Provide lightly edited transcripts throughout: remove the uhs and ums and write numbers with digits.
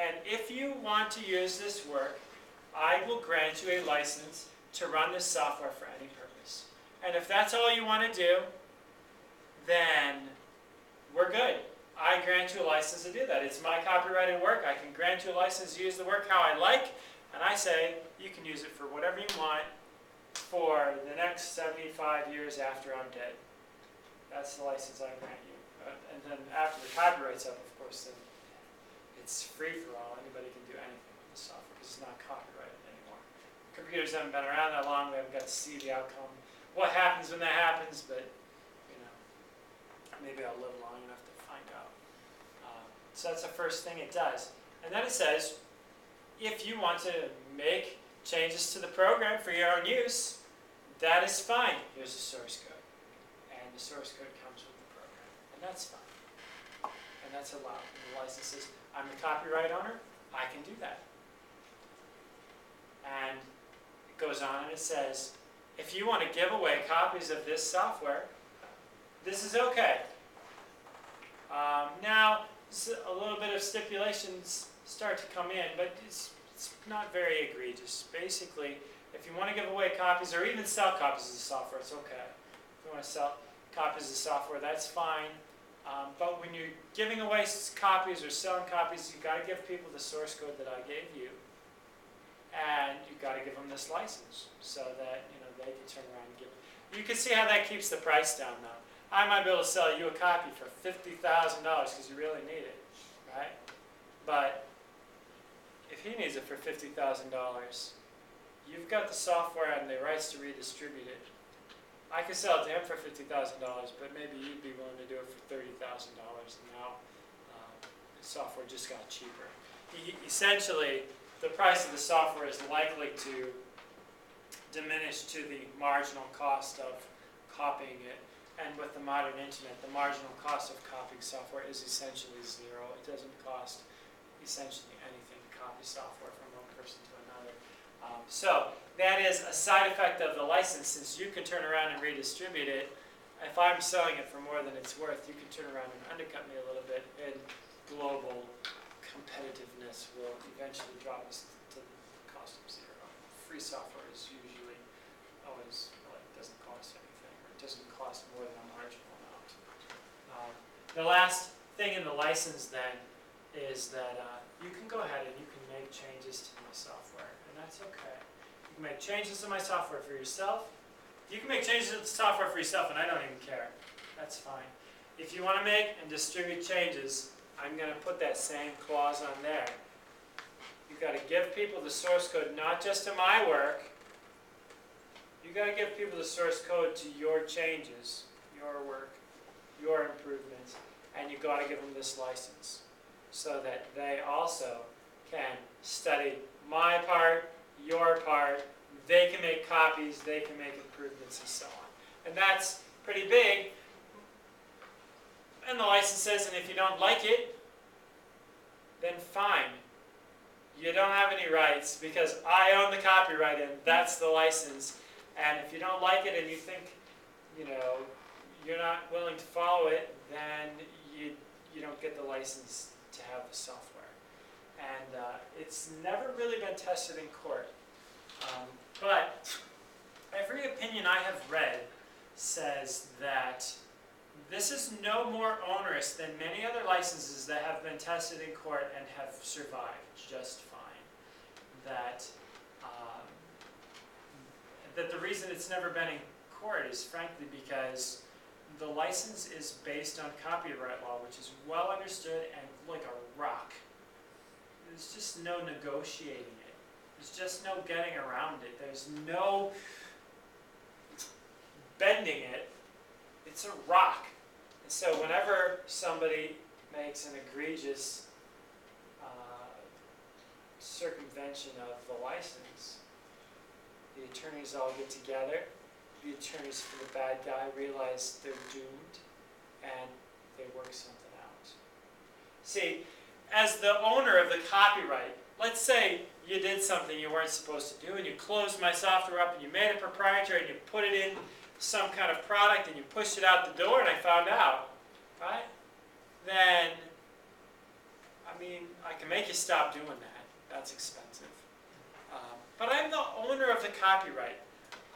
And if you want to use this work, I will grant you a license to run this software for any purpose. And if that's all you want to do, then we're good. I grant you a license to do that. It's my copyrighted work. I can grant you a license to use the work how I like, and I say you can use it for whatever you want for the next 75 years after I'm dead. That's the license I grant you. And then after the copyright's up, of course, then it's free for all. Anybody can do anything with the software because it's not copyrighted anymore. Computers haven't been around that long. We haven't got to see the outcome. What happens when that happens, but maybe I'll live long enough to find out. So that's the first thing it does. And then it says, if you want to make changes to the program for your own use, that is fine. Here's the source code. And the source code comes with the program. And that's fine. And that's allowed. And the license says, I'm the copyright owner. I can do that. And it goes on and it says, if you want to give away copies of this software, this is okay. Now, a little bit of stipulations start to come in, but it's not very egregious. Basically, if you want to give away copies or even sell copies of the software, it's okay. If you want to sell copies of the software, that's fine. But when you're giving away copies or selling copies, you've got to give people the source code that I gave you. And you've got to give them this license so that they can turn around and give it. You can see how that keeps the price down now. I might be able to sell you a copy for $50,000 because you really need it, right? But if he needs it for $50,000, you've got the software and the rights to redistribute it. I could sell it to him for $50,000, but maybe you'd be willing to do it for $30,000. And now the software just got cheaper. Essentially, the price of the software is likely to diminish to the marginal cost of copying it. And with the modern internet, the marginal cost of copying software is essentially zero. It doesn't cost essentially anything to copy software from one person to another. So that is a side effect of the license. Since you can turn around and redistribute it, if I'm selling it for more than it's worth, you can turn around and undercut me a little bit, and global competitiveness will eventually drop us to the cost of zero. Free software is usually always, well, it doesn't cost anything, or it doesn't cost more than a marginal amount. The last thing in the license then is that you can go ahead and you can make changes to my software, and that's okay. You can make changes to my software for yourself. You can make changes to the software for yourself, and I don't even care. That's fine. If you want to make and distribute changes, I'm going to put that same clause on there. You've got to give people the source code, not just to my work. You've got to give people the source code to your changes, your work, your improvements, and you've got to give them this license so that they also can study my part, your part. They can make copies, they can make improvements, and so on. And that's pretty big. And the license says, and if you don't like it, then fine. You don't have any rights because I own the copyright and that's the license. And if you don't like it and you think, you're not willing to follow it, then you don't get the license to have the software. And it's never really been tested in court. But every opinion I have read says that this is no more onerous than many other licenses that have been tested in court and have survived just fine. That the reason it's never been in court is frankly because the license is based on copyright law, which is well understood and like a rock. There's just no negotiating it. There's just no getting around it. There's no bending it. It's a rock. And so whenever somebody makes an egregious circumvention of the license, the attorneys all get together. The attorneys for the bad guy realize they're doomed, and they work something out. See, as the owner of the copyright, let's say you did something you weren't supposed to do, and you closed my software up, and you made it proprietary, and you put it in some kind of product, and you pushed it out the door, and I found out, right? Then I mean, I can make you stop doing that. That's expensive. But I'm the owner of the copyright.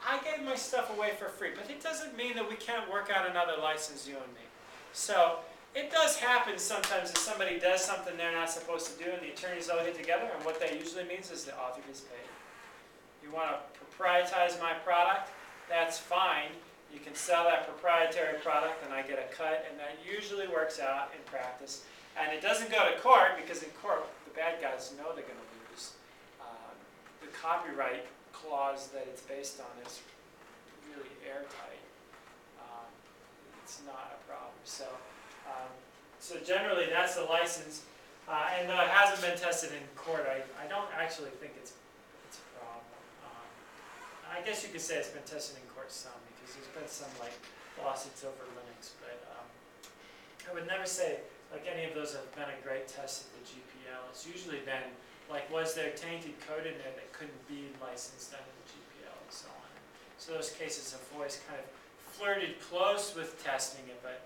I gave my stuff away for free, but it doesn't mean that we can't work out another license, you and me. So it does happen sometimes that somebody does something they're not supposed to do, and the attorneys all get together, and what that usually means is the author gets paid. You want to proprietize my product? That's fine. You can sell that proprietary product, and I get a cut, and that usually works out in practice. And it doesn't go to court, because in court, the bad guys know they're going to lose. The copyright clause that it's based on is really airtight. It's not a problem. So generally, that's the license. And it hasn't been tested in court. I don't actually think it's a problem. I guess you could say it's been tested in court some, because there's been some lawsuits over Linux. But I would never say any of those have been a great test of the GPL. It's usually been was there tainted code in there that couldn't be licensed under the GPL and so on. So those cases have always kind of flirted close with testing it, but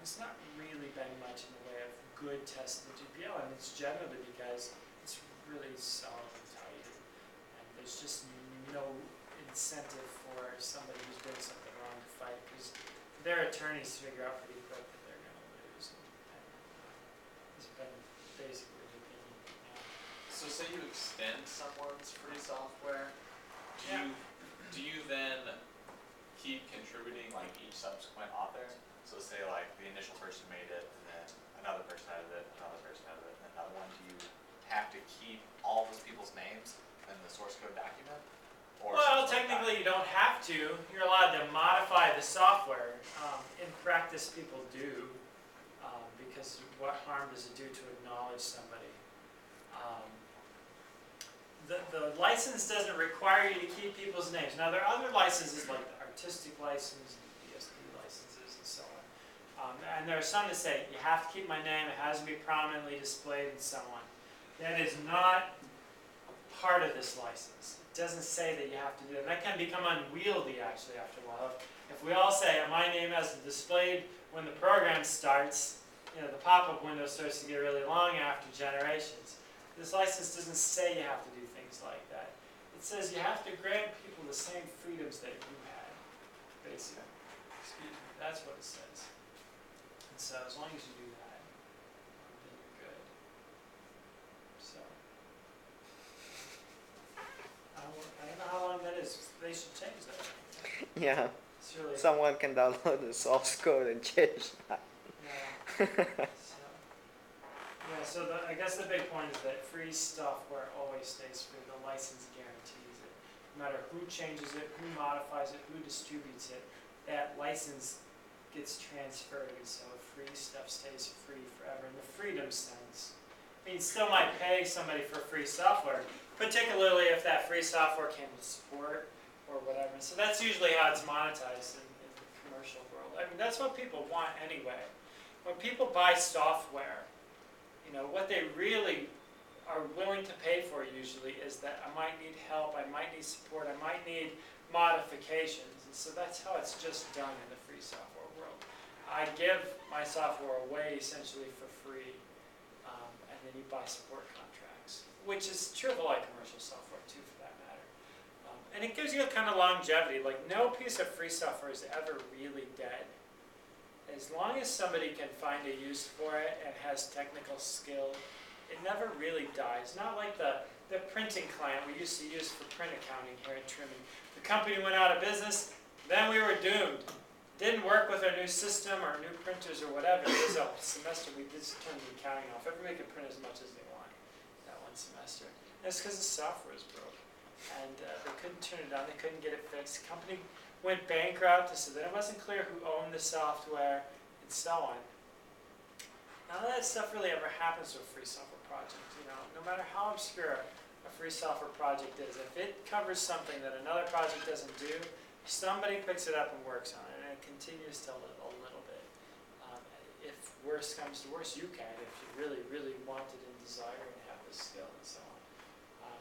it's not really been much in the way of good tests of the GPL, and it's generally because it's really solid and tight, and there's just no incentive for somebody who's doing something wrong to fight, because their attorneys figure out pretty quick that they're going to lose. And it's been basically the opinion. So say you extend someone's free software, Yeah. do you then keep contributing each subsequent author? So say the initial person made it, and then another person added it, another person added it, and another one. Do you have to keep all those people's names in the source code document? Or Well, technically you don't have to. You're allowed to modify the software. In practice, people do, because what harm does it do to acknowledge somebody? The license doesn't require you to keep people's names. Now, there are other licenses like the artistic license, and BSD licenses, and so on. And there are some that say you have to keep my name, it has to be prominently displayed, and so on. That is not part of this license. It doesn't say that you have to do it. And that can become unwieldy, actually, after a while. If we all say, my name has to be displayed when the program starts, the pop-up window starts to get really long after generations. This license doesn't say you have to do things like that. It says you have to grant people the same freedoms that you had, basically. Excuse me. That's what it says. And so as long as you do that, then you're good. So I don't know how long that is. They should change that. Yeah. It's really Someone can download the source code and change that. Yeah. So I guess the big point is that free software always stays free. The license guarantees it. No matter who changes it, who modifies it, who distributes it, that license gets transferred, and so free stuff stays free forever in the freedom sense. I mean, you still might pay somebody for free software, particularly if that free software came with support or whatever. So that's usually how it's monetized in the commercial world. I mean, that's what people want anyway. When people buy software, what they really are willing to pay for usually is that I might need help, I might need support, I might need modifications. And so that's how it's just done in the free software world. I give my software away essentially for free, and then you buy support contracts, which is true of a lot of commercial software too, for that matter. And it gives you a kind of longevity. No piece of free software is ever really dead. As long as somebody can find a use for it and has technical skill, it never really dies. Not like the printing client we used to use for print accounting here at Trimming. The company went out of business, then we were doomed. Didn't work with our new system or new printers or whatever. It was a semester we just turned the accounting off. Everybody could print as much as they want that one semester. And it's because the software was broke. And they couldn't turn it on, they couldn't get it fixed. The company went bankrupt, so then it wasn't clear who owned the software, and so on. None of that stuff really ever happens with a free software project. No matter how obscure a free software project is, if it covers something that another project doesn't do, somebody picks it up and works on it, and it continues to a little bit. If worse comes to worse, you can, if you really, really want it and desire and have the skill and so on.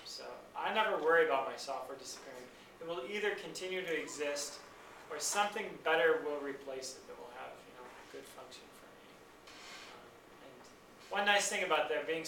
So I never worry about my software disappearing. It will either continue to exist, or something better will replace it that will have, good function for me. And one nice thing about there being